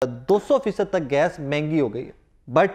200% तक गैस महंगी हो गई है। बट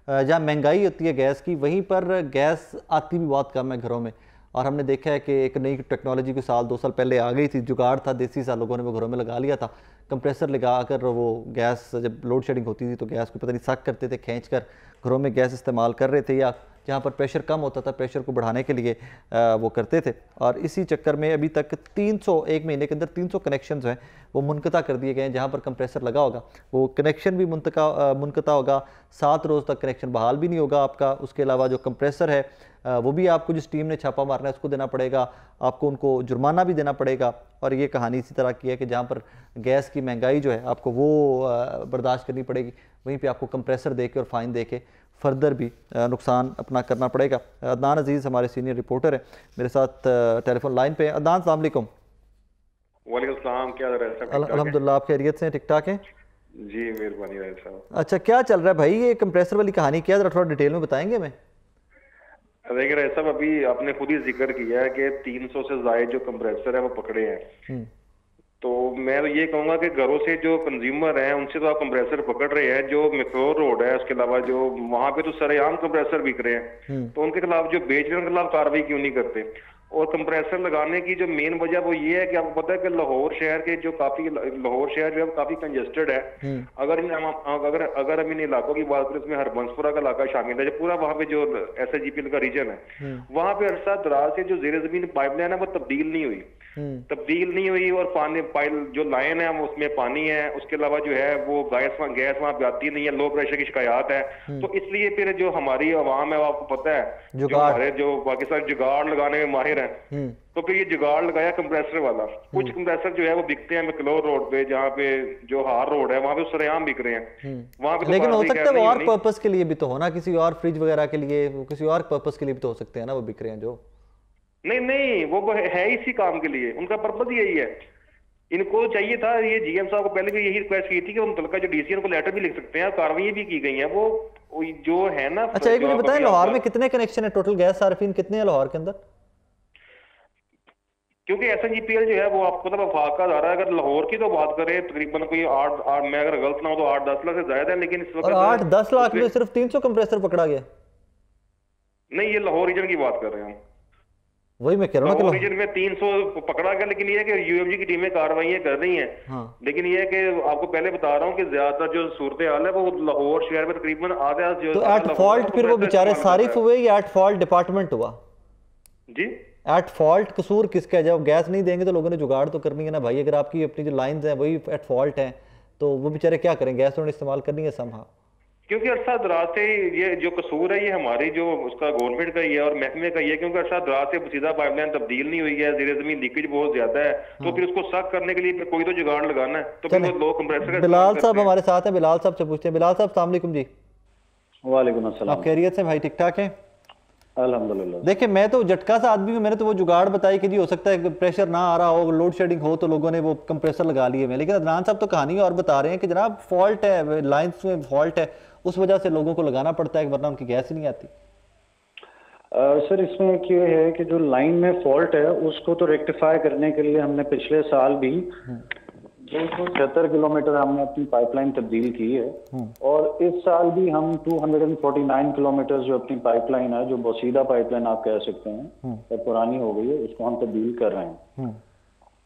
जहाँ महंगाई होती है गैस की, वहीं पर गैस आती भी बहुत कम है घरों में। और हमने देखा है कि एक नई टेक्नोलॉजी को 2 साल पहले आ गई थी, जुगाड़ था देसी सा, लोगों ने वो घरों में लगा लिया था। कंप्रेसर लगा कर वो गैस, जब लोड शेडिंग होती थी तो गैस को पता नहीं सक करते थे, खींच कर घरों में गैस इस्तेमाल कर रहे थे, या जहाँ पर प्रेशर कम होता था प्रेशर को बढ़ाने के लिए वो करते थे। और इसी चक्कर में अभी तक 300, एक महीने के अंदर 300 कनेक्शन जो हैं वो मुनक़ता कर दिए गए हैं। जहाँ पर कंप्रेसर लगा होगा वो कनेक्शन भी मुनक़ता होगा, 7 रोज़ तक कनेक्शन बहाल भी नहीं होगा आपका। उसके अलावा जो कंप्रेसर है वो भी आपको, जिस टीम ने छापा मारना है उसको देना पड़ेगा, आपको उनको जुर्माना भी देना पड़ेगा। और ये कहानी इसी तरह की है कि जहाँ पर गैस की महंगाई जो है आपको वो बर्दाश्त करनी पड़ेगी, वहीं पे आपको कंप्रेसर दे के और फ़ाइन दे के फर्दर भी नुकसान अपना करना पड़ेगा। अदनान अजीज़ हमारे सीनियर रिपोर्टर है, मेरे साथ टेलीफोन लाइन पे। अदनान, अस्सलाम वालेकुम। वालेकुम सलाम, क्या रहा है? अल्हम्दुलिल्लाह, आप खैरियत से? ठीक ठाक हैं जी, मेहरबानी रहे साहब। अच्छा, क्या चल रहा है भाई? ये कंप्रेसर वाली कहानी क्या, जरा थोड़ा डिटेल में बताएंगे हमें? देखिए रहे साहब, अभी आपने खुद ही जिक्र किया है कि 300 से ज्यादा जो कंप्रेसर है वो पकड़े हैं। तो मैं तो ये कहूंगा कि घरों से जो कंज्यूमर हैं उनसे तो आप कंप्रेसर पकड़ रहे हैं, जो मैक्लोर रोड है उसके अलावा जो वहां पे तो सरेआम कंप्रेसर बिक रहे हैं, तो उनके खिलाफ जो बेच रहे हैं उनके खिलाफ कार्रवाई क्यों नहीं करते? और कंप्रेसर लगाने की जो मेन वजह वो ये है कि आपको पता है कि लाहौर शहर के जो काफी, लाहौर शहर जो है काफी कंजेस्टेड है। अगर हम इन इलाकों की बात करें, इसमें हरबंसपुरा का इलाका शामिल है, जो पूरा वहाँ पे जो SHGPL का रीजन है, वहाँ पे अरसा दराज से जो जेर जमीन पाइपलाइन है वो तब्दील नहीं हुई और पानी पाइप जो लाइन है उसमें पानी है, उसके अलावा जो है वो गैस वहाँ पे आती नहीं है, लो प्रेशर की शिकायत है। तो इसलिए फिर जो हमारी आवाम है, आपको पता है जो हमारे जो पाकिस्तान जुगाड़ लगाने में माहिर है, तो फिर ये जुगाड़ लगाया कंप्रेसर वाला। कुछ कंप्रेसर जो है वो बिकते हैं मैक्लोर रोड पे, जहाँ पे जो हार रोड है वहाँ पे सरेआम बिक रहे हैं वहाँ पे। लेकिन हो सकता है वो और पर्पस के लिए भी तो होना, किसी और फ्रिज वगैरह के लिए, किसी और पर्पस के लिए भी तो हो सकते हैं ना वो बिक रहे हैं जो। नहीं, वो है इसी काम के लिए, उनका पर्पस यही है। इनको चाहिए था, ये GM साहब को पहले भी यही रिक्वेस्ट की थी कि उनका जो DC उनको लेटर भी लिख सकते हैं, कार्रवाई भी की गई है वो जो है ना। अच्छा, एक मुझे बताएं, लाहौर में कितने कनेक्शन है टोटल गैस सार्फिन कितने हैं लाहौर के अंदर? क्योंकि SHGPL जो है वो आपको मतलब वफाक का अदारा है। अगर लाहौर की तो बात करें तकरीबन कोई 8, मैं अगर गलत ना हो तो 8-10 लाख से ज्यादा है, लेकिन इस वक्त 8-10 लाख में सिर्फ 300 कंप्रेसर पकड़ा गया? नहीं, ये लाहौर रीजन की बात कर रहे हैं हम। वही मैं कह रहा हूँ लाहौर रीजन में 300 पकड़ा गया, लेकिन ये है कि UMG की टीमें कार्रवाई कर रही हैं। हाँ। लेकिन ये है कि आपको पहले बता रहा हूँ कि ज्यादातर जो सूरत हाल है वो लाहौर शहर में तकरीबन आधा जो। तो एट फॉल्ट फिर वो बेचारे सारिफ हुए या एट फॉल्ट डिपार्टमेंट हुआ? जी, एट फॉल्ट कसूर किसका है? जब गैस नहीं देंगे तो लोगों ने जुगाड़ तो करनी है ना भाई। अगर आपकी अपनी जो लाइंस हैं वही एट फॉल्ट हैं तो वो बेचारे क्या करें? गैस उन्होंने इस्तेमाल करनी है समहा। क्योंकि अरसा दराज से ये जो कसूर है ये हमारी जो उसका गवर्नमेंट का ही है और महकमे का ही है, क्योंकि अरसा दराज से सीधा पाइपलाइन तब्दील नहीं हुई है, जेर जमीन लीकेज बहुत ज्यादा है। तो फिर उसको सख्त करने के लिए कोई तो जुगाड़ लगाना है, तो फिर वो लो कंप्रेसर। बिलाल साहब हमारे साथ हैं, बिलाल साहब से पूछते हैं। बिलाल साहब अस्सलाम वालेकुम जी। वालेकुम अस्सलाम। आप खैरियत से भाई? ठीक ठाक हैं अल्हम्दुलिल्लाह। देखिए, मैं तो झटका सा आदमी हूँ, मैंने तो वो जुगाड़ बताई कि जी हो सकता है प्रेशर ना आ रहा हो, लोड शेडिंग हो तो लोगों ने वो कंप्रेसर लगा लिए में। लेकिन अदनान साहब तो कहानी और बता रहे हैं कि जनाब फॉल्ट है, लाइंस में फॉल्ट है, उस वजह से लोगों को लगाना पड़ता है वरना उनकी गैस ही नहीं आती। सर इसमें क्या है कि जो लाइन में फॉल्ट है उसको तो रेक्टिफाई करने के लिए हमने पिछले साल भी 276 किलोमीटर हमने अपनी पाइपलाइन तब्दील की है, और इस साल भी हम 249 किलोमीटर जो अपनी पाइपलाइन है, जो बोसीदा पाइपलाइन आप कह सकते हैं, तो पुरानी हो गई है, उसको हम तब्दील कर रहे हैं।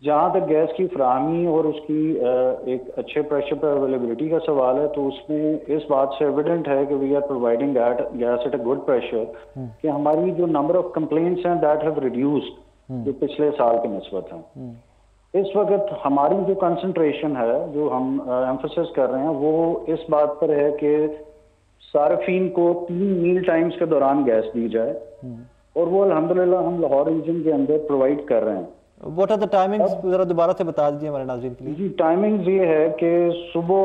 जहाँ तक गैस की फराहमी और उसकी एक अच्छे प्रेशर पर अवेलेबिलिटी का सवाल है, तो उसमें इस बात से एविडेंट है कि we are providing gas at a good pressure, कि हमारी जो नंबर ऑफ कंप्लेंट्स हैं दैट हैव रिड्यूस्ड जो पिछले साल के निस्बत हैं। इस वक्त हमारी जो कंसंट्रेशन है, जो हम एम्फोसिस कर रहे हैं, वो इस बात पर है कि सार्फिन को 3 मील टाइम्स के दौरान गैस दी जाए, और वो अल्हम्दुलिल्लाह हम लाहौर रीजन के अंदर प्रोवाइड कर रहे हैं। व्हाट आर द टाइमिंग्स, जरा दोबारा से बता दीजिए हमारे नाज़रीन के लिए। जी, टाइमिंग्स ये है कि सुबह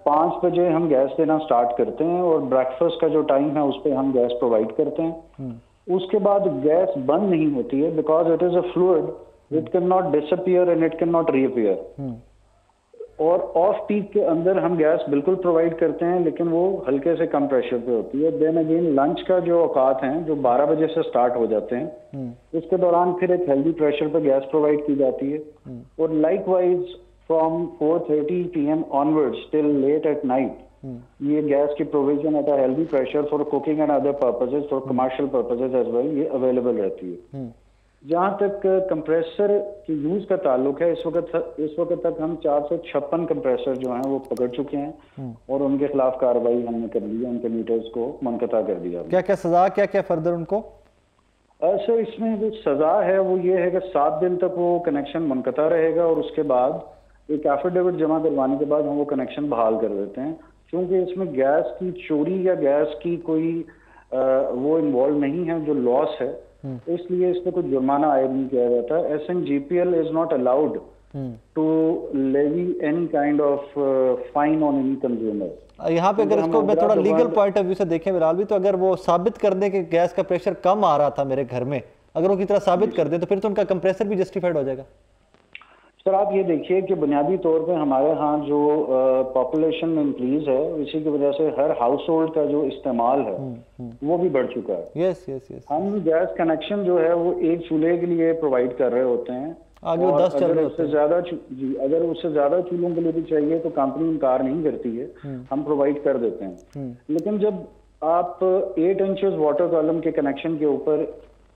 5 बजे हम गैस देना स्टार्ट करते हैं, और ब्रेकफास्ट का जो टाइम है उस पर हम गैस प्रोवाइड करते हैं। उसके बाद गैस बंद नहीं होती है, because it is a fluid, it can not disappear and it can not reappear. और ऑफ पीक के अंदर हम गैस बिल्कुल प्रोवाइड करते हैं, लेकिन वो हल्के से कम प्रेशर पे होती है। देन अगेन लंच का जो औकात हैं जो 12 बजे से स्टार्ट हो जाते हैं, उसके दौरान फिर एक हेल्दी प्रेशर पे गैस प्रोवाइड की जाती है। और likewise from 4:30 PM onwards till late at night ये गैस की provision at a healthy pressure for cooking and other purposes, for commercial purposes as well, ये अवेलेबल रहती है। जहां तक कंप्रेसर के यूज का ताल्लुक है, इस वक्त तक हम 456 कंप्रेसर जो हैं वो पकड़ चुके हैं और उनके खिलाफ कार्रवाई हमने कर ली है, उनके मीटर्स को मुनक़ता कर दिया। क्या क्या सजा, क्या क्या फर्दर उनको? सर इसमें जो सजा है वो ये है कि 7 दिन तक वो कनेक्शन मुनक़ता रहेगा और उसके बाद एक एफिडेविट जमा करवाने के बाद हम वो कनेक्शन बहाल कर देते हैं। क्योंकि इसमें गैस की चोरी या गैस की कोई वो इन्वॉल्व नहीं है जो लॉस है, इसलिए इस पर कुछ जुर्माना आयद नहीं किया जाता। SNGPL is not allowed to levy any kind of fine on any consumer. यहाँ पे अगर इसको मैं थोड़ा लीगल पॉइंट ऑफ व्यू से देखें बिलाल भी, तो अगर वो साबित कर दें कि गैस का प्रेशर कम आ रहा था मेरे घर में, अगर वो की तरह साबित कर दें तो फिर तो उनका कंप्रेसर भी जस्टिफाइड हो जाएगा। सर आप ये देखिए कि बुनियादी तौर पे हमारे यहाँ जो पॉपुलेशन में इंक्रीज है, इसी की वजह से हर हाउस होल्ड का जो इस्तेमाल है वो भी बढ़ चुका है। Yes yes yes. हम गैस कनेक्शन जो है वो एक चूल्हे के लिए प्रोवाइड कर रहे होते हैं, आगे वो 10 चल रहे होते हैं। अगर उससे ज्यादा चूल्हों के लिए भी चाहिए तो कंपनी इनकार नहीं करती है, हम प्रोवाइड कर देते हैं। लेकिन जब आप 8 इंचेस वाटर कॉलम के कनेक्शन के ऊपर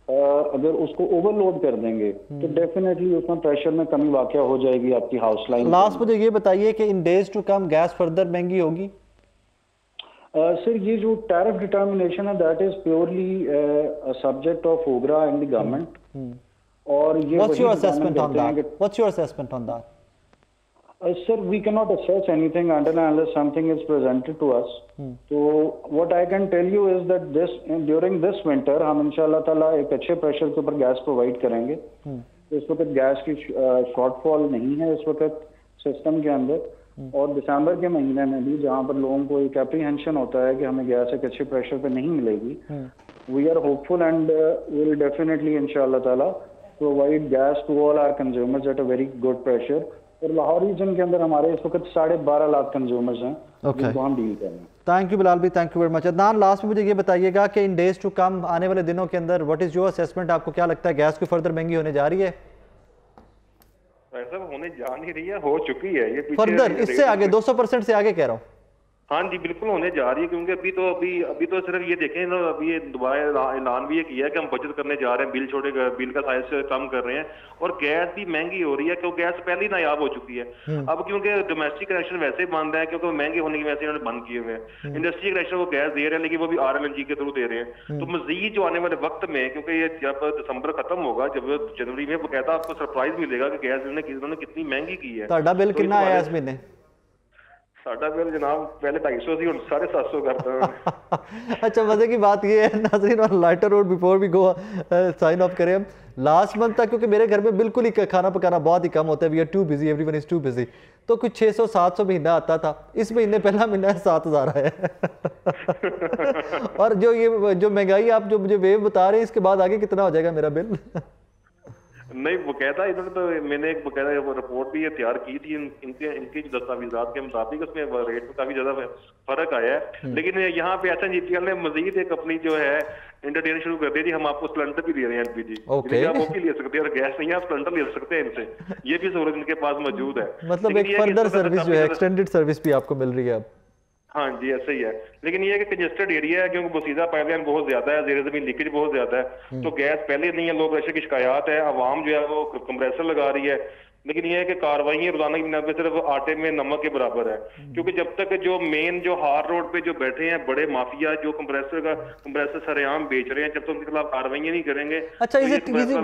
अगर उसको ओवरलोड कर देंगे तो डेफिनेटली उसमें प्रेशर में कमी वाक़या हो जाएगी आपकी हाउस लाइन। लास्ट मुझे ये बताइए कि in days to come gas further महंगी होगी? सर ये जो टैरिफ डिटर्मिनेशन है that is purely a subject of OGRA and the government. और ये what's your assessment on that? What's your assessment on that? Sir, we cannot assess anything unless something is presented to us. So what I can tell you is that during this winter हम इंशाल्लाह ताला एक अच्छे pressure के ऊपर gas provide करेंगे। इस वक्त गैस की शॉर्टफॉल नहीं है इस वक्त सिस्टम के अंदर, और दिसंबर के महीने में भी जहाँ पर लोगों को एक एप्रीहेंशन होता है कि हमें गैस एक अच्छे प्रेशर पे नहीं मिलेगी, we are hopeful and will definitely इंशाल्लाह ताला provide gas to all our consumers at a very good pressure. और लाहौर रीजन के अंदर हमारे इस वक्त 12.5 लाख कंज्यूमर्स हैं जिनको हम डील कर रहे हैं। थैंक यू बिलाल भी, thank you very much. Adnan last में मुझे ये बताइएगा कि इन डेज टू कम आने वाले दिनों के अंदर व्हाट इज योर असेसमेंट, आपको क्या लगता है गैस की फर्दर महंगी होने जा रही है? ऐसा होने जा नहीं रही है, हो चुकी है ये फर्दर इससे आगे 200% से आगे कह रहा हूँ। हाँ जी बिल्कुल होने जा रही है, क्योंकि अभी तो सिर्फ ये देखें ना, अभी ये दोबारा ऐलान भी ये किया है कि हम बचत करने जा रहे हैं, बिल का साइज कम कर रहे हैं, और गैस भी महंगी हो रही है क्योंकि गैस पहले ही नायाब हो चुकी है। अब क्योंकि डोमेस्टिक कनेक्शन वैसे ही बंद है क्योंकि महंगे होने की वजह से इन्होंने बंद किए हुए हैं। इंडस्ट्री कनेक्शन वो गैस दे रहे हैं लेकिन वो भी RLNG के थ्रू दे रहे हैं। तो मजीद जो आने वाले वक्त में, क्योंकि ये जब दिसंबर खत्म होगा, जब जनवरी में बकायदा आपको सरप्राइज मिलेगा कि गैस इन्होंने कितनी महंगी की है। ਤੁਹਾਡਾ बिल कितना आया इस महीने? साडा बिल जनाब पहले 250 थी, 750 करता है। अच्छा, मजे की बात ये है नाज़रीन, और लाइटर रोड बिफोर भी गो साइन ऑफ करें हम, लास्ट मंथ तक क्योंकि मेरे घर में बिल्कुल ही खाना पकाना बहुत ही कम होता है, we are too busy, everyone is too busy, तो कुछ 600-700 महीना आता था। इस महीने पहला महीना 7,000 है। और जो महंगाई आप जो मुझे वेव बता रहे हैं, इसके बाद आगे कितना हो जाएगा मेरा बिल? नहीं बकायदा इन्होंने तो, मैंने एक बकायदा रिपोर्ट भी तैयार की थी, इनके जो दस्तावेजात के मुताबिक उसमें रेट में काफी ज्यादा फर्क आया है। लेकिन यहाँ पे SNGPL ने मजीद एक अपनी जो है एंटरटेन शुरू कर दी थी, हम आपको सिलेंडर भी दे रहे हैं LPG, आप वो भी ले सकते हैं, और गैस नहीं है आप सिलेंडर ले सकते हैं इनसे, ये भी सहूलत इनके पास मौजूद है। मतलब एक फर्दर सर्विस जो है, एक्सटेंडेड सर्विस भी आपको मिल रही है अब। हाँ जी ऐसा ही है, लेकिन ये कि कंजेस्टेड एरिया है क्योंकि बसीदा पाइपलाइन बहुत ज्यादा है, ज़ेरे ज़मीन लीकेज बहुत ज्यादा है, तो गैस पहले नहीं है, लो प्रेशर की शिकायत है, आवाम जो है वो कंप्रेसर लगा रही है। लेकिन ये है कि कार्रवाई रोजाना की बुनियाद पर सिर्फ आटे में नमक के बराबर है, क्योंकि जब तक जो मेन जो हार रोड पे जो बैठे हैं बड़े माफिया जो कंप्रेसर सरेआम बेच रहे हैं, जब तक उनके खिलाफ कार्रवाई नहीं करेंगे। अच्छा,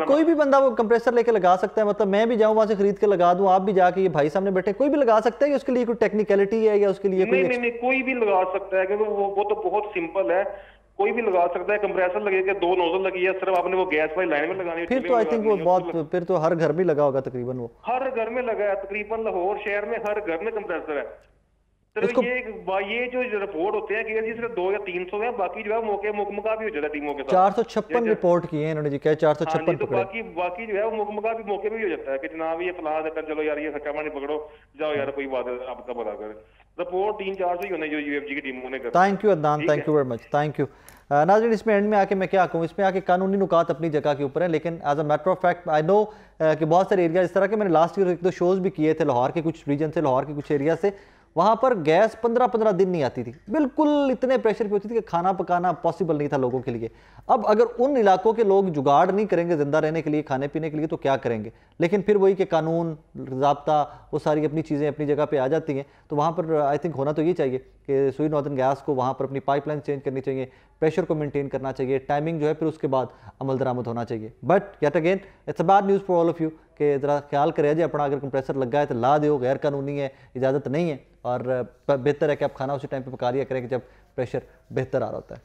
कोई भी बंदा वो कंप्रेसर लेके लगा सकता है? मतलब मैं भी जाऊँ वहां से खरीद के लगा दूं, आप भी जाके, ये भाई सामने बैठे, कोई भी लगा सकता है कि उसके लिए कोई टेक्निकलिटी है या उसके लिए नहीं कोई भी लगा सकता है, क्योंकि वो तो बहुत सिंपल है, कोई भी लगा सकता है। कंप्रेसर लगेगा, 2 नोजल लगी है, सिर्फ आपने वो गैस वाली लाइन में लगानी है। फिर तो आई थिंक वो बहुत, फिर तो हर घर में लगा होगा तकरीबन, वो हर घर में लगा है तकरीबन, लाहौर शहर में हर घर में कंप्रेसर है। सिर्फ ये जो रिपोर्ट होते हैं कि सिर्फ 2 या 300 है, बाकी जो है मुकमका भी हो जाता है टीमों के साथ। 456 रिपोर्ट की है इन्होंने जी, क्या 456 तो बाकी जो है वो मुकमका भी मौके पे भी हो जाता है कि जनाब ये फलां कर, चलो यार ये सच्चा पानी पकड़ो, जाओ यार कोई बात है आपका पता करे। रिपोर्ट 3-4 से ही होने जो यूएफजी की टीमों ने कर। Thank you Adnan, thank you very much, thank you. नाज़रीन, इसमें एंड में आके मैं क्या कहूँ, इसमें आके कानूनी नुकात अपनी जगह के ऊपर है, लेकिन as a matter of fact I know कि बहुत सारे एरिया इस तरह के, मैंने लास्ट ईयर 1-2 शोज़ भी किए थे लाहौर के कुछ रीजन से, लाहौर के कुछ एरिया से, वहाँ पर गैस 15-15 दिन नहीं आती थी, बिल्कुल इतने प्रेशर पे होती थी कि खाना पकाना पॉसिबल नहीं था लोगों के लिए। अब अगर उन इलाकों के लोग जुगाड़ नहीं करेंगे ज़िंदा रहने के लिए, खाने पीने के लिए, तो क्या करेंगे? लेकिन फिर वही कि कानून, ज़ाब्ता, वो सारी अपनी चीज़ें अपनी जगह पे आ जाती हैं। तो वहाँ पर आई थिंक होना तो ये चाहिए कि सुई नॉर्दर्न गैस को वहाँ पर अपनी पाइपलाइन चेंज करनी चाहिए, प्रेशर को मेंटेन करना चाहिए, टाइमिंग जो है फिर उसके बाद अमल दरामद होना चाहिए। But yet again it's a bad news for all of you कि ज़रा ख्याल करें जी अपना, अगर कंप्रेसर लगा है तो ला दो, गैर कानूनी है, इजाज़त नहीं है, और बेहतर है कि आप खाना उसी टाइम पे पका लिया करें कि जब प्रेशर बेहतर आ रहा होता है।